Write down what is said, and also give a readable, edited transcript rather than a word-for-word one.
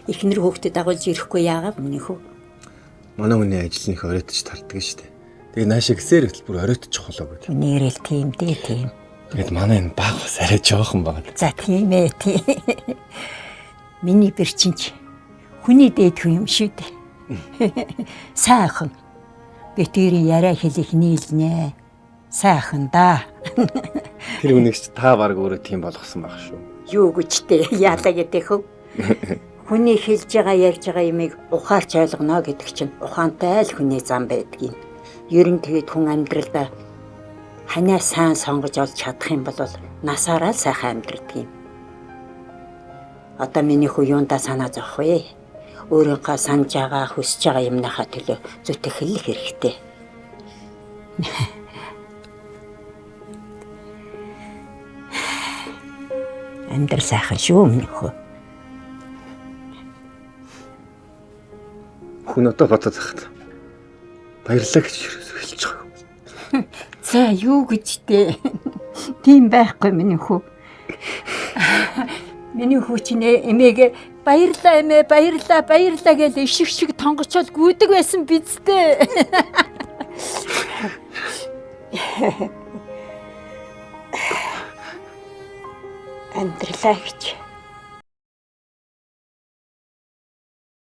Эхнэр хүүхдэд дагуулж ирэхгүй яагаад миний хүү? Манай хүний ажил нөх оройтож тарддаг шүү дээ. Тэгээ наашаа гисээр хөтөл бүр оройтож чухал гэдэг. Нэрэл тийм дээ тийм. Тэгээд манай энэ баг бас арай жоохон байгаа. За тийм ээ тийм. Миний бэрчинч хүний дээдгүй юм шүү дээ. Сайхан. Битэрийн яриа хэлэх нийлнэ. Сайхан да. Тэр үнэгч та баг өөрөө тийм болгосон байх шүү. Юу гэжтэй яалаа гэдэг хөө. Хүний хэлж байгаа ярьж байгаа юмыг ухаарч ойлгоно гэдэг чинь ухаантай л хүний зам байдгийг. Ер нь тэгээд хүн амьдралдаа ханаа сайн сонгож олж чадах юм бол насаараа л сайхан амьдрдаг юм. Одоо миний хүү юундаа санаа зовх вэ? Өөрийнхөө санаж байгаа, хүсэж байгаа юмнахаа төлөө зүтгэх хэрэгтэй. Амьдрал сайхан шүү миний хүү. Хүн одоо бодоод захад баярлалаа гэж хэлж байгаа. За юу гэжтэй. Тийм байхгүй миний хүү. Миний хүү чинь эмээг баярлаа эмээ баярлаа гэж ишиг шиг тонгочоод гүйдэг байсан бидтэй. Амьдралаа гэж.